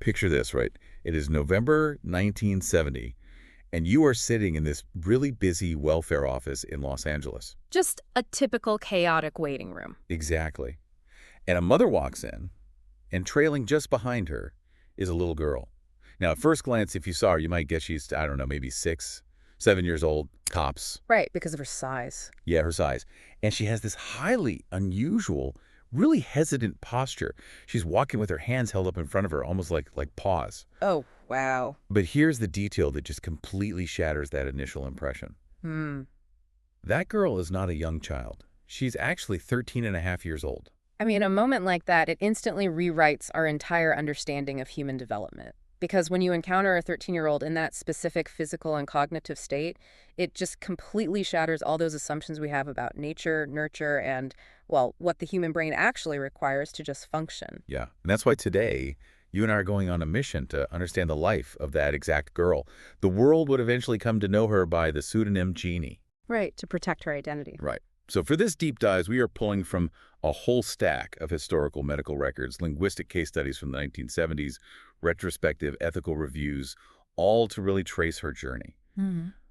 picture this, right? It is November 1970, and you are sitting in this really busy welfare office in Los Angeles. Just a typical chaotic waiting room. Exactly. And a mother walks in, and trailing just behind her is a little girl. Now, at first glance, if you saw her, you might guess she's, I don't know, maybe 6, 7 years old, tops. Right, because of her size. Yeah, her size. And she has this highly unusual, really hesitant posture. She's walking with her hands held up in front of her, almost like paws. Oh, wow. But here's the detail that just completely shatters that initial impression. That girl is not a young child. She's actually 13 and a half years old. I mean, a moment like that, it instantly rewrites our entire understanding of human development. Because when you encounter a 13-year-old in that specific physical and cognitive state, it just completely shatters all those assumptions we have about nature, nurture, and, well, what the human brain actually requires to just function. Yeah, and that's why today, you and I are going on a mission to understand the life of that exact girl. The world would eventually come to know her by the pseudonym Genie. Right, to protect her identity. Right. So for this deep dive, we are pulling from a whole stack of historical medical records, linguistic case studies from the 1970s, retrospective ethical reviews, all to really trace her journey.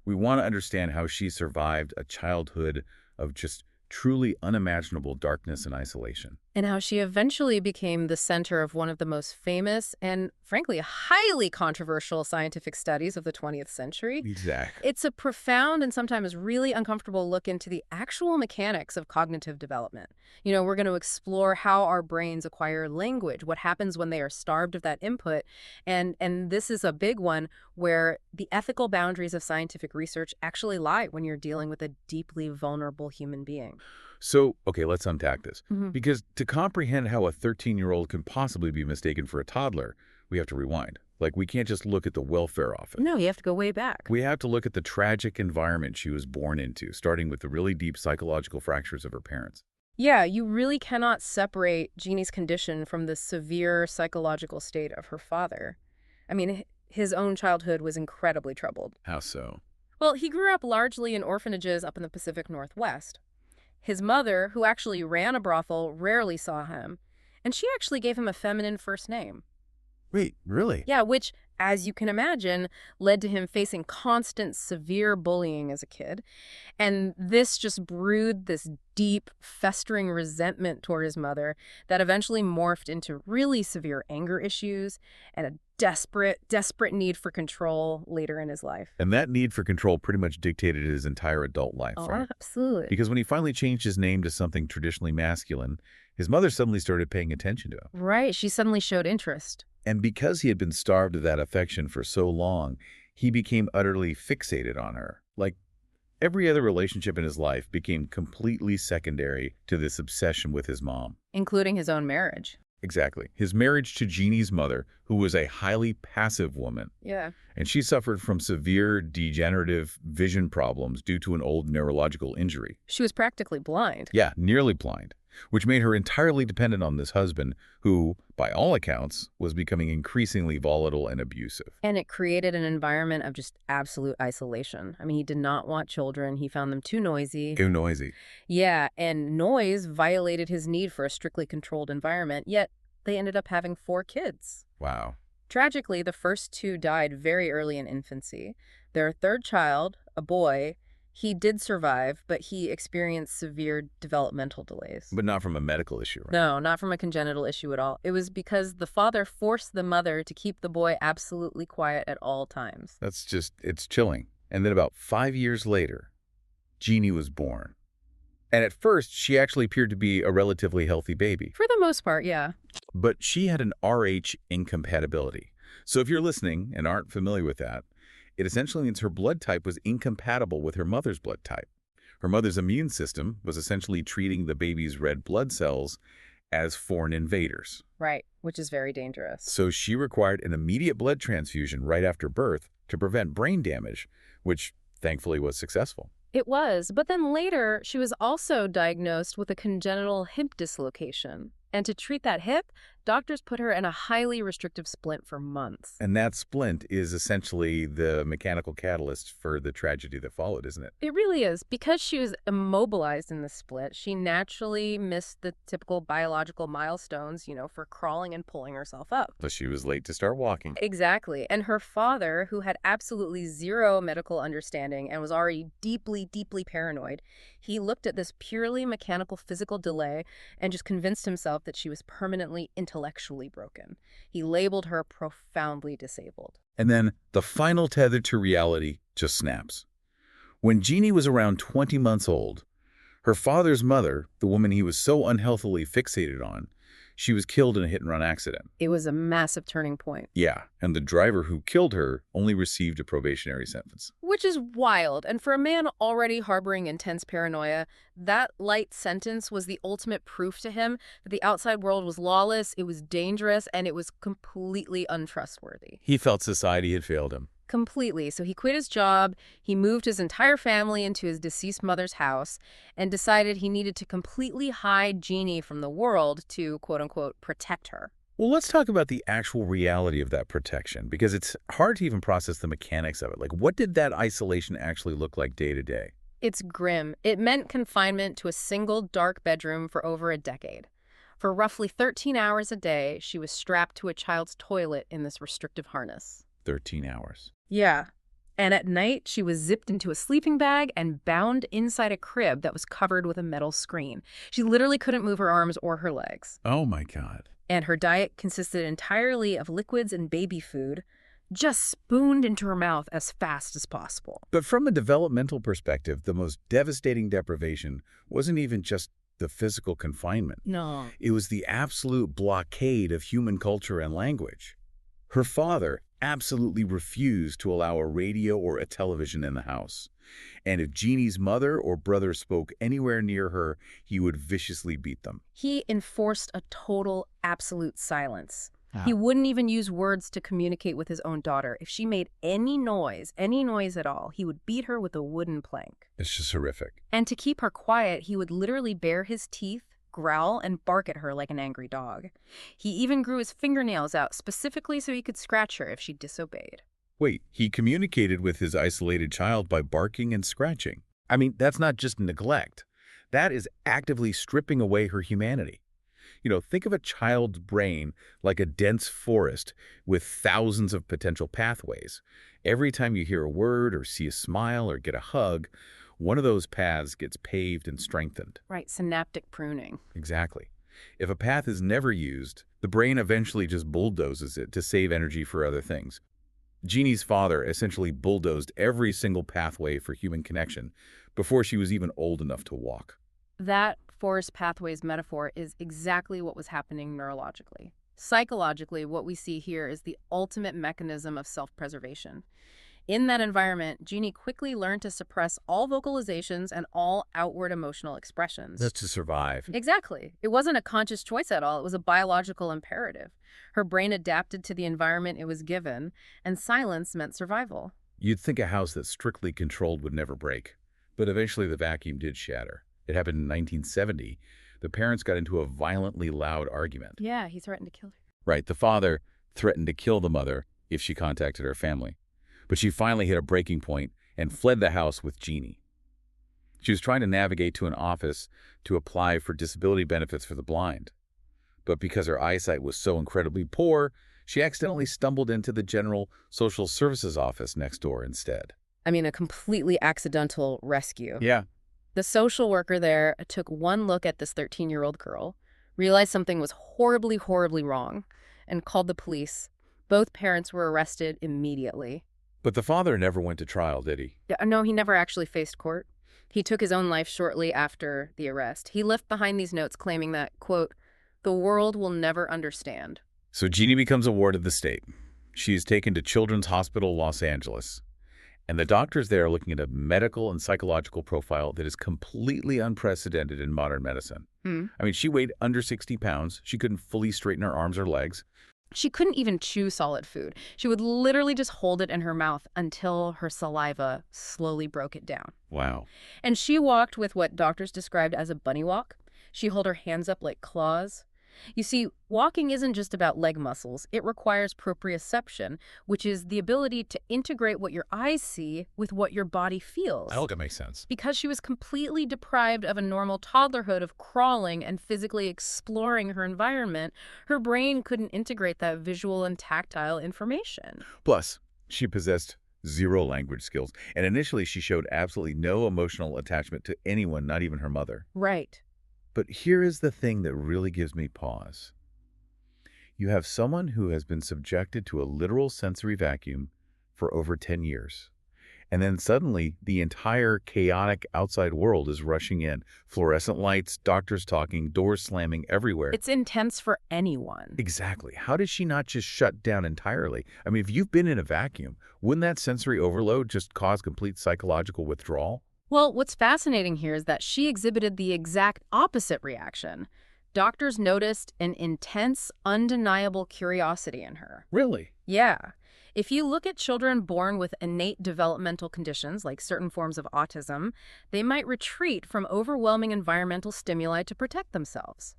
We want to understand how she survived a childhood of just truly unimaginable darkness and isolation. And how she eventually became the center of one of the most famous and, frankly, highly controversial scientific studies of the 20th century. Exactly. It's a profound and sometimes really uncomfortable look into the actual mechanics of cognitive development. You know, we're going to explore how our brains acquire language, what happens when they are starved of that input, and this is a big one where the ethical boundaries of scientific research actually lie when you're dealing with a deeply vulnerable human being. So, okay, let's unpack this. Because to comprehend how a 13-year-old can possibly be mistaken for a toddler, we have to rewind. Like, we can't just look at the welfare office. No, you have to go way back. We have to look at the tragic environment she was born into, starting with the really deep psychological fractures of her parents. Yeah, you really cannot separate Jeannie's condition from the severe psychological state of her father. I mean, his own childhood was incredibly troubled. How so? Well, he grew up largely in orphanages up in the Pacific Northwest. His mother, who actually ran a brothel, rarely saw him, and she actually gave him a feminine first name. Wait, really? Yeah, which, as you can imagine, led to him facing constant, severe bullying as a kid. And this just brewed this deep, festering resentment toward his mother that eventually morphed into really severe anger issues and a desperate need for control later in his life. And that need for control pretty much dictated his entire adult life, Oh, right? absolutely. Because when he finally changed his name to something traditionally masculine, his mother suddenly started paying attention to him. Right, she suddenly showed interest. And because he had been starved of that affection for so long, he became utterly fixated on her. Like, every other relationship in his life became completely secondary to this obsession with his mom. Including his own marriage. Exactly. His marriage to Jeannie's mother, who was a highly passive woman. Yeah. And she suffered from severe degenerative vision problems due to an old neurological injury. She was practically blind. Yeah, nearly blind, which made her entirely dependent on this husband who, by all accounts, was becoming increasingly volatile and abusive. And it created an environment of just absolute isolation. I mean, he did not want children. He found them too noisy. Too noisy. Yeah, and noise violated his need for a strictly controlled environment, yet they ended up having 4 kids. Wow. Tragically, the first 2 died very early in infancy. Their third child, a boy, he did survive, but he experienced severe developmental delays. But not from a medical issue, right? No, not from a congenital issue at all. It was because the father forced the mother to keep the boy absolutely quiet at all times. That's just, it's chilling. And then about 5 years later, Genie was born. And at first, she actually appeared to be a relatively healthy baby. For the most part, yeah. But she had an Rh incompatibility. So if you're listening and aren't familiar with that, it essentially means her blood type was incompatible with her mother's blood type. Her mother's immune system was essentially treating the baby's red blood cells as foreign invaders. Right, which is very dangerous. So she required an immediate blood transfusion right after birth to prevent brain damage, which thankfully was successful. It was, but then later she was also diagnosed with a congenital hip dislocation. And to treat that hip, doctors put her in a highly restrictive splint for months. And that splint is essentially the mechanical catalyst for the tragedy that followed, isn't it? It really is. Because she was immobilized in the split, she naturally missed the typical biological milestones, for crawling and pulling herself up. So she was late to start walking. Exactly. And her father, who had absolutely zero medical understanding and was already deeply, deeply paranoid, he looked at this purely mechanical physical delay and just convinced himself that she was permanently intellectually broken. He labeled her profoundly disabled. And then the final tether to reality just snaps. When Genie was around 20 months old, her father's mother, the woman he was so unhealthily fixated on, she was killed in a hit-and-run accident. It was a massive turning point. Yeah, and the driver who killed her only received a probationary sentence. Which is wild. And for a man already harboring intense paranoia, that light sentence was the ultimate proof to him that the outside world was lawless, it was dangerous, and it was completely untrustworthy. He felt society had failed him. Completely. So he quit his job, he moved his entire family into his deceased mother's house, and decided he needed to completely hide Genie from the world to, quote-unquote, protect her. Well, let's talk about the actual reality of that protection, because it's hard to even process the mechanics of it. Like, what did that isolation actually look like day to day? It's grim. It meant confinement to a single dark bedroom for over a decade. For roughly 13 hours a day, she was strapped to a child's toilet in this restrictive harness. 13 hours. Yeah. And at night, she was zipped into a sleeping bag and bound inside a crib that was covered with a metal screen. She literally couldn't move her arms or her legs. Oh, my God. And her diet consisted entirely of liquids and baby food, just spooned into her mouth as fast as possible. But from a developmental perspective, the most devastating deprivation wasn't even just the physical confinement. No. It was the absolute blockade of human culture and language. Her father absolutely refused to allow a radio or a television in the house. And if Genie's mother or brother spoke anywhere near her, he would viciously beat them. He enforced a total, absolute silence. Ah. He wouldn't even use words to communicate with his own daughter. If she made any noise at all, he would beat her with a wooden plank. It's just horrific. And to keep her quiet, he would literally bare his teeth, growl, and bark at her like an angry dog. He even grew his fingernails out specifically so he could scratch her if she disobeyed. Wait, he communicated with his isolated child by barking and scratching. I mean, that's not just neglect. That is actively stripping away her humanity. Think of a child's brain like a dense forest with thousands of potential pathways. Every time you hear a word or see a smile or get a hug, one of those paths gets paved and strengthened. Right, synaptic pruning. Exactly. If a path is never used, the brain eventually just bulldozes it to save energy for other things. Genie's father essentially bulldozed every single pathway for human connection before she was even old enough to walk. That forest pathways metaphor is exactly what was happening neurologically. Psychologically, what we see here is the ultimate mechanism of self-preservation. In that environment, Genie quickly learned to suppress all vocalizations and all outward emotional expressions. That's to survive. Exactly. It wasn't a conscious choice at all. It was a biological imperative. Her brain adapted to the environment it was given, and silence meant survival. You'd think a house that's strictly controlled would never break, but eventually the vacuum did shatter. It happened in 1970. The parents got into a violently loud argument. Yeah, he threatened to kill her. Right, the father threatened to kill the mother if she contacted her family. But she finally hit a breaking point and fled the house with Genie. She was trying to navigate to an office to apply for disability benefits for the blind. But because her eyesight was so incredibly poor, she accidentally stumbled into the General Social Services office next door instead. I mean, a completely accidental rescue. Yeah. The social worker there took one look at this 13-year-old girl, realized something was horribly, horribly wrong, and called the police. Both parents were arrested immediately. But the father never went to trial, did he? No, he never actually faced court. He took his own life shortly after the arrest. He left behind these notes claiming that, quote, "The world will never understand." So Genie becomes a ward of the state. She is taken to Children's Hospital Los Angeles. And the doctors there are looking at a medical and psychological profile that is completely unprecedented in modern medicine. I mean, she weighed under 60 pounds. She couldn't fully straighten her arms or legs. She couldn't even chew solid food. She would literally just hold it in her mouth until her saliva slowly broke it down. Wow. And she walked with what doctors described as a bunny walk. She held her hands up like claws. You see, walking isn't just about leg muscles. It requires proprioception, which is the ability to integrate what your eyes see with what your body I feels. hope that makes sense. Because she was completely deprived of a normal toddlerhood of crawling and physically exploring her environment, her brain couldn't integrate that visual and tactile information. Plus, she possessed zero language skills, and initially she showed absolutely no emotional attachment to anyone, not even her mother. Right. But here is the thing that really gives me pause. You have someone who has been subjected to a literal sensory vacuum for over 10 years. And then suddenly, the entire chaotic outside world is rushing in. Fluorescent lights, doctors talking, doors slamming everywhere. It's intense for anyone. Exactly. How did she not just shut down entirely? I mean, if you've been in a vacuum, wouldn't that sensory overload just cause complete psychological withdrawal? Well, what's fascinating here is that she exhibited the exact opposite reaction. Doctors noticed an intense, undeniable curiosity in her. Really? Yeah. If you look at children born with innate developmental conditions, like certain forms of autism, they might retreat from overwhelming environmental stimuli to protect themselves.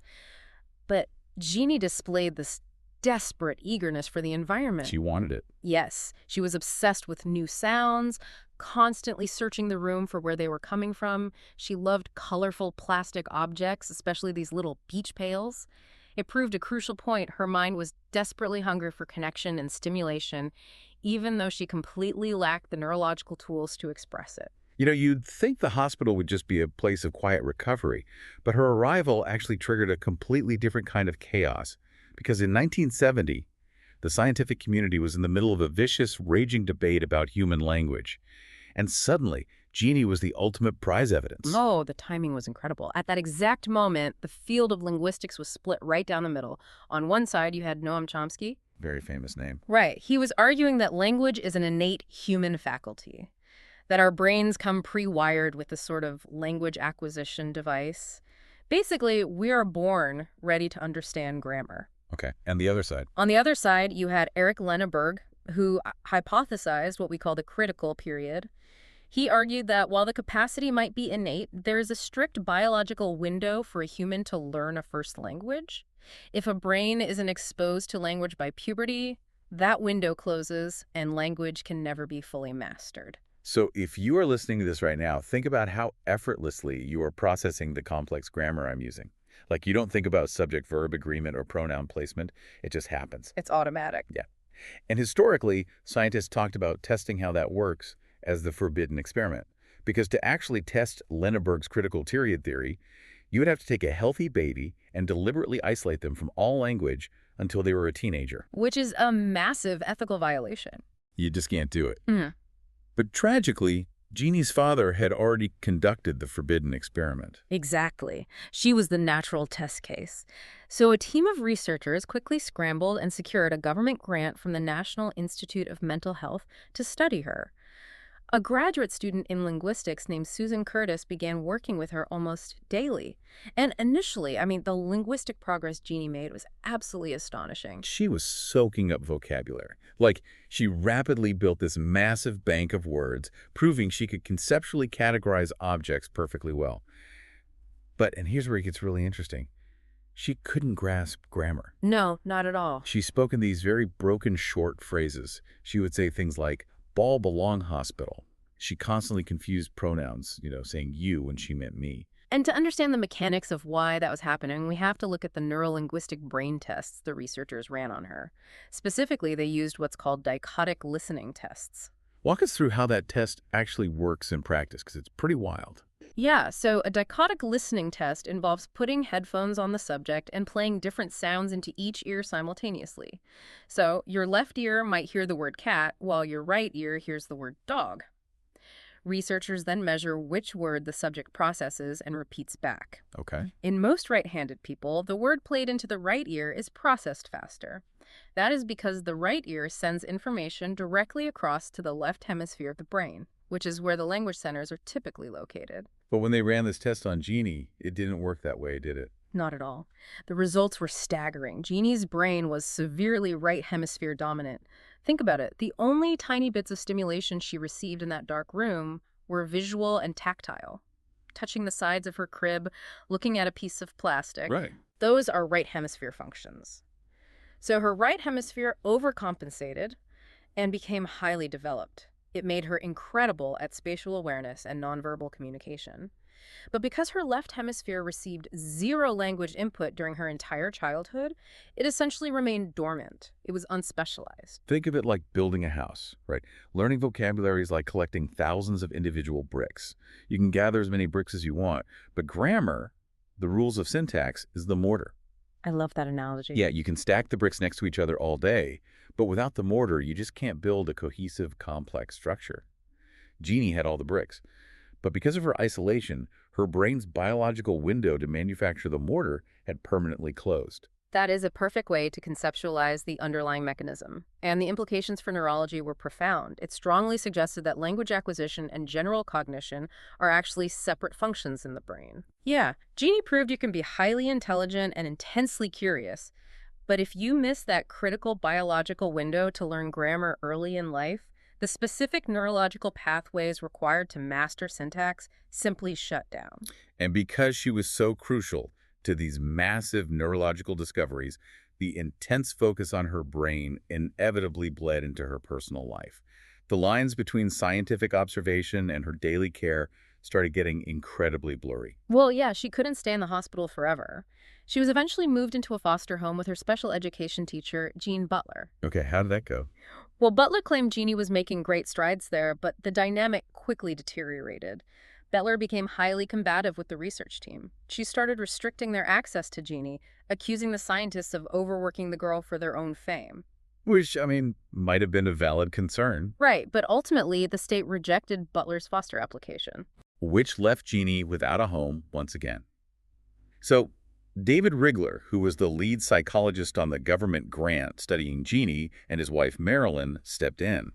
But Jeannie displayed this desperate eagerness for the environment. She wanted it. Yes, she was obsessed with new sounds, constantly searching the room for where they were coming from. She loved colorful plastic objects, especially these little beach pails. It proved a crucial point. Her mind was desperately hungry for connection and stimulation, even though she completely lacked the neurological tools to express it. You know, you'd think the hospital would just be a place of quiet recovery, but her arrival actually triggered a completely different kind of chaos. Because in 1970, the scientific community was in the middle of a vicious, raging debate about human language. And suddenly, Genie was the ultimate prize evidence. Oh, the timing was incredible. At that exact moment, the field of linguistics was split right down the middle. On one side, you had Noam Chomsky. Very famous name. Right. He was arguing that language is an innate human faculty, that our brains come pre-wired with a sort of language acquisition device. Basically, we are born ready to understand grammar. Okay. And the other side? On the other side, you had Lenneberg, who hypothesized what we call the critical period. He argued that while the capacity might be innate, there is a strict biological window for a human to learn a first language. If a brain isn't exposed to language by puberty, that window closes and language can never be fully mastered. So if you are listening to this right now, think about how effortlessly you are processing the complex grammar I'm using. Like you don't think about subject-verb agreement or pronoun placement. It just happens. It's automatic. Yeah. And historically, scientists talked about testing how that works as the forbidden experiment. Because to actually test Lenneberg's critical period theory, you would have to take a healthy baby and deliberately isolate them from all language until they were a teenager. Which is a massive ethical violation. You just can't do it. Mm. But tragically, Jeannie's father had already conducted the forbidden experiment. Exactly. She was the natural test case. So a team of researchers quickly scrambled and secured a government grant from the National Institute of Mental Health to study her. A graduate student in linguistics named Susan Curtis began working with her almost daily. And initially, the linguistic progress Jeannie made was absolutely astonishing. She was soaking up vocabulary. Like, she rapidly built this massive bank of words, proving she could conceptually categorize objects perfectly well. But, and here's where it gets really interesting, she couldn't grasp grammar. No, not at all. She spoke in these very broken, short phrases. She would say things like, "Ball belong hospital." She constantly confused pronouns, saying you when she meant me. And to understand the mechanics of why that was happening, we have to look at the neurolinguistic brain tests the researchers ran on her. Specifically, they used what's called dichotic listening tests. Walk us through how that test actually works in practice, because it's pretty wild. Yeah, so a dichotic listening test involves putting headphones on the subject and playing different sounds into each ear simultaneously. So your left ear might hear the word cat, while your right ear hears the word dog. Researchers then measure which word the subject processes and repeats back. Okay. In most right-handed people, the word played into the right ear is processed faster. That is because the right ear sends information directly across to the left hemisphere of the brain, which is where the language centers are typically located. But when they ran this test on Genie, it didn't work that way, did it? Not at all. The results were staggering. Jeannie's brain was severely right hemisphere dominant. Think about it. The only tiny bits of stimulation she received in that dark room were visual and tactile. Touching the sides of her crib, looking at a piece of plastic. Right. Those are right hemisphere functions. So her right hemisphere overcompensated and became highly developed. It made her incredible at spatial awareness and nonverbal communication. But because her left hemisphere received zero language input during her entire childhood, it essentially remained dormant. It was unspecialized. Think of it like building a house, right? Learning vocabulary is like collecting thousands of individual bricks. You can gather as many bricks as you want, but grammar, the rules of syntax, is the mortar. I love that analogy. Yeah, you can stack the bricks next to each other all day, but without the mortar, you just can't build a cohesive, complex structure. Genie had all the bricks, but because of her isolation, her brain's biological window to manufacture the mortar had permanently closed. That is a perfect way to conceptualize the underlying mechanism. And the implications for neurology were profound. It strongly suggested that language acquisition and general cognition are actually separate functions in the brain. Yeah, Genie proved you can be highly intelligent and intensely curious, but if you miss that critical biological window to learn grammar early in life, the specific neurological pathways required to master syntax simply shut down. And because she was so crucial to these massive neurological discoveries, the intense focus on her brain inevitably bled into her personal life. The lines between scientific observation and her daily care started getting incredibly blurry. Well, yeah, she couldn't stay in the hospital forever. She was eventually moved into a foster home with her special education teacher, Jean Butler. Okay, how did that go? Well, Butler claimed Jeannie was making great strides there, but the dynamic quickly deteriorated. Butler became highly combative with the research team. She started restricting their access to Jeannie, accusing the scientists of overworking the girl for their own fame. Which, I mean, might have been a valid concern. Right, but ultimately, the state rejected Butler's foster application. Which left Genie without a home once again. So, David Rigler, who was the lead psychologist on the government grant studying Genie, and his wife Marilyn stepped in.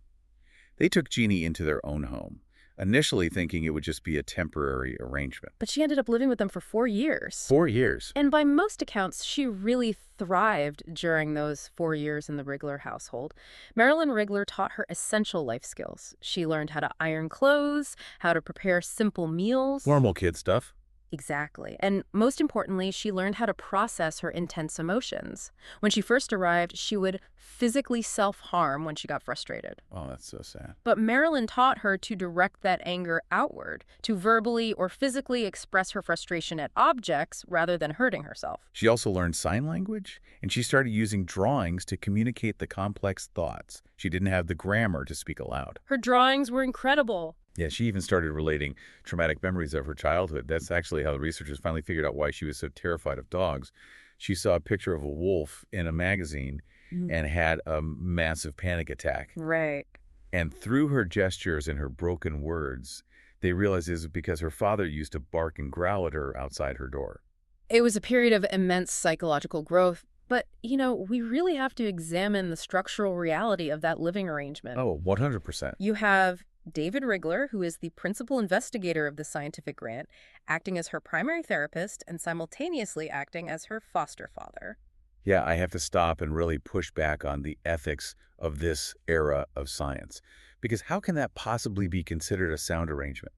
They took Genie into their own home, initially thinking it would just be a temporary arrangement. But she ended up living with them for 4 years. 4 years. And by most accounts, she really thrived during those 4 years in the Rigler household. Marilyn Rigler taught her essential life skills. She learned how to iron clothes, how to prepare simple meals. Normal kid stuff. Exactly. And most importantly, she learned how to process her intense emotions. When she first arrived, she would physically self-harm when she got frustrated. Oh, that's so sad. But Marilyn taught her to direct that anger outward, to verbally or physically express her frustration at objects rather than hurting herself. She also learned sign language, and she started using drawings to communicate the complex thoughts. She didn't have the grammar to speak aloud. Her drawings were incredible. Yeah, she even started relating traumatic memories of her childhood. That's actually how the researchers finally figured out why she was so terrified of dogs. She saw a picture of a wolf in a magazine and had a massive panic attack. Right. And through her gestures and her broken words, they realized it was because her father used to bark and growl at her outside her door. It was a period of immense psychological growth. But, we really have to examine the structural reality of that living arrangement. Oh, 100%. You have David Rigler, who is the principal investigator of the scientific grant, acting as her primary therapist and simultaneously acting as her foster father. Yeah, I have to stop and really push back on the ethics of this era of science. Because how can that possibly be considered a sound arrangement?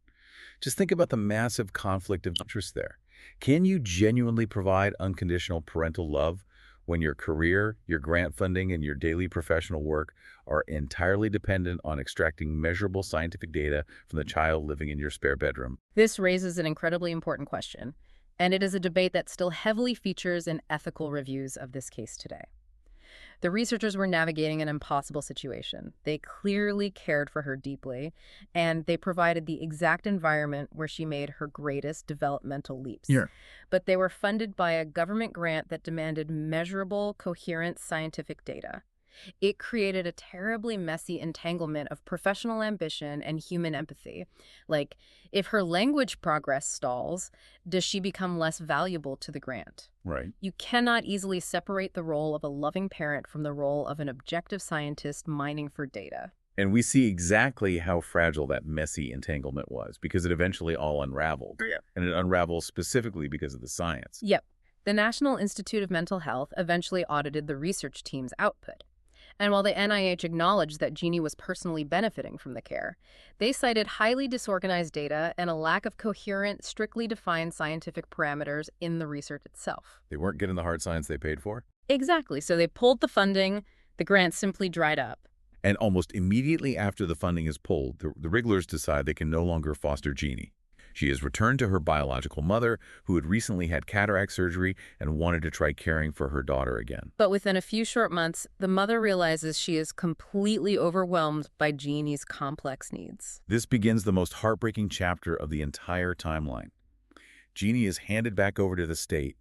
Just think about the massive conflict of interest there. Can you genuinely provide unconditional parental love when your career, your grant funding, and your daily professional work are entirely dependent on extracting measurable scientific data from the child living in your spare bedroom? This raises an incredibly important question, and it is a debate that still heavily features in ethical reviews of this case today. The researchers were navigating an impossible situation. They clearly cared for her deeply, and they provided the exact environment where she made her greatest developmental leaps. Yeah. But they were funded by a government grant that demanded measurable, coherent scientific data. It created a terribly messy entanglement of professional ambition and human empathy. Like, if her language progress stalls, does she become less valuable to the grant? Right. You cannot easily separate the role of a loving parent from the role of an objective scientist mining for data. And we see exactly how fragile that messy entanglement was, because it eventually all unraveled. Yeah. And it unravels specifically because of the science. Yep. The National Institute of Mental Health eventually audited the research team's output. And while the NIH acknowledged that Genie was personally benefiting from the care, they cited highly disorganized data and a lack of coherent, strictly defined scientific parameters in the research itself. They weren't getting the hard science they paid for? Exactly. So they pulled the funding, the grant simply dried up. And almost immediately after the funding is pulled, the Wrigglers decide they can no longer foster Genie. She is returned to her biological mother, who had recently had cataract surgery and wanted to try caring for her daughter again. But within a few short months, the mother realizes she is completely overwhelmed by Genie's complex needs. This begins the most heartbreaking chapter of the entire timeline. Genie is handed back over to the state,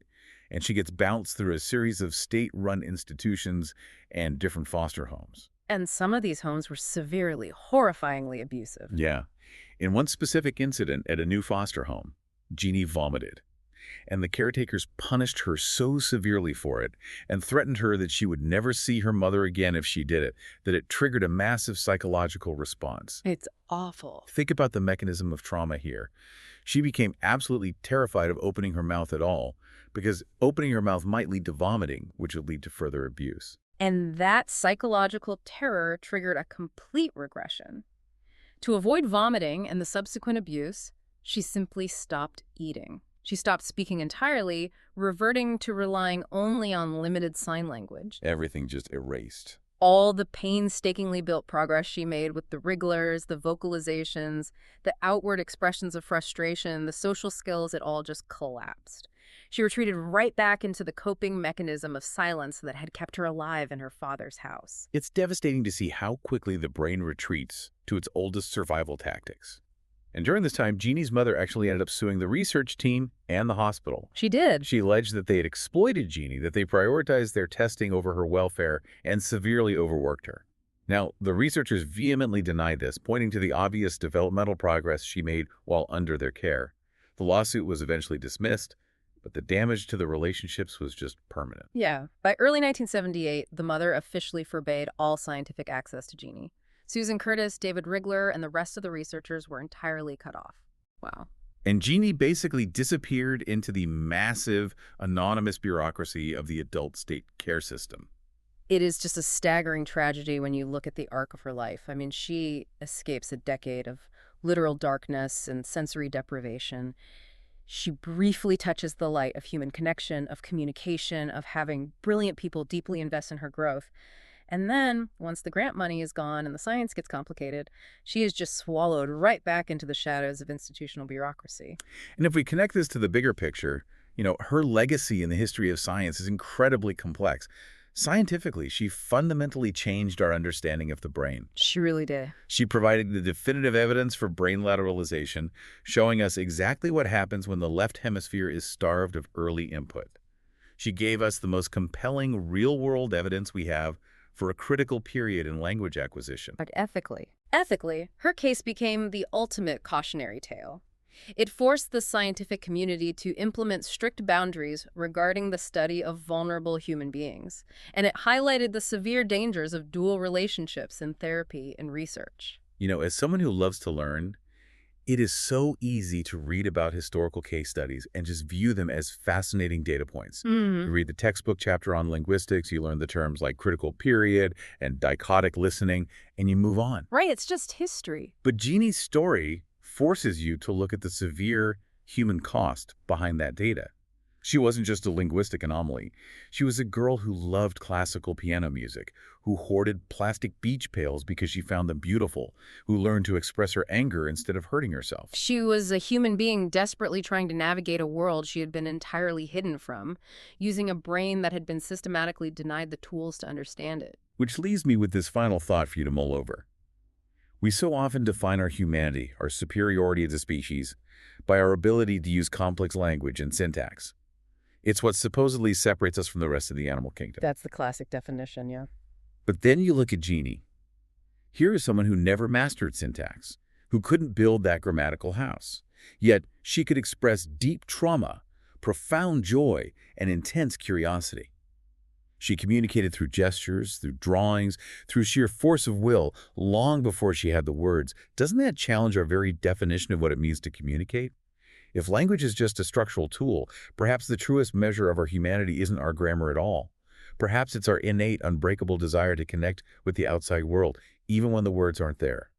and she gets bounced through a series of state-run institutions and different foster homes. And some of these homes were severely, horrifyingly abusive. Yeah. In one specific incident at a new foster home, Genie vomited, and the caretakers punished her so severely for it and threatened her that she would never see her mother again if she did it, that it triggered a massive psychological response. It's awful. Think about the mechanism of trauma here. She became absolutely terrified of opening her mouth at all, because opening her mouth might lead to vomiting, which would lead to further abuse. And that psychological terror triggered a complete regression. To avoid vomiting and the subsequent abuse, she simply stopped eating. She stopped speaking entirely, reverting to relying only on limited sign language. Everything just erased. All the painstakingly built progress she made with the wrigglers, the vocalizations, the outward expressions of frustration, the social skills, it all just collapsed. She retreated right back into the coping mechanism of silence that had kept her alive in her father's house. It's devastating to see how quickly the brain retreats to its oldest survival tactics. And during this time, Genie's mother actually ended up suing the research team and the hospital. She did. She alleged that they had exploited Genie, that they prioritized their testing over her welfare and severely overworked her. Now, the researchers vehemently denied this, pointing to the obvious developmental progress she made while under their care. The lawsuit was eventually dismissed, but the damage to the relationships was just permanent. Yeah. By early 1978, the mother officially forbade all scientific access to Genie. Susan Curtis, David Wrigler, and the rest of the researchers were entirely cut off. Wow. And Genie basically disappeared into the massive, anonymous bureaucracy of the adult state care system. It is just a staggering tragedy when you look at the arc of her life. I mean, she escapes a decade of literal darkness and sensory deprivation. She briefly touches the light of human connection, of communication, of having brilliant people deeply invest in her growth. And then, once the grant money is gone and the science gets complicated, she is just swallowed right back into the shadows of institutional bureaucracy. And if we connect this to the bigger picture, her legacy in the history of science is incredibly complex. Scientifically, she fundamentally changed our understanding of the brain. She really did. She provided the definitive evidence for brain lateralization, showing us exactly what happens when the left hemisphere is starved of early input. She gave us the most compelling real-world evidence we have for a critical period in language acquisition. But ethically, her case became the ultimate cautionary tale. It forced the scientific community to implement strict boundaries regarding the study of vulnerable human beings, and it highlighted the severe dangers of dual relationships in therapy and research. As someone who loves to learn, it is so easy to read about historical case studies and just view them as fascinating data points. You read the textbook chapter on linguistics, you learn the terms like critical period and dichotic listening, and you move on. Right, it's just history. But Genie's story forces you to look at the severe human cost behind that data. She wasn't just a linguistic anomaly. She was a girl who loved classical piano music, who hoarded plastic beach pails because she found them beautiful, who learned to express her anger instead of hurting herself. She was a human being desperately trying to navigate a world she had been entirely hidden from, using a brain that had been systematically denied the tools to understand it. Which leaves me with this final thought for you to mull over. We so often define our humanity, our superiority as a species, by our ability to use complex language and syntax. It's what supposedly separates us from the rest of the animal kingdom. That's the classic definition, yeah. But then you look at Genie. Here is someone who never mastered syntax, who couldn't build that grammatical house. Yet she could express deep trauma, profound joy, and intense curiosity. She communicated through gestures, through drawings, through sheer force of will, long before she had the words. Doesn't that challenge our very definition of what it means to communicate? If language is just a structural tool, perhaps the truest measure of our humanity isn't our grammar at all, Perhaps it's our innate, unbreakable desire to connect with the outside world, even when the words aren't there.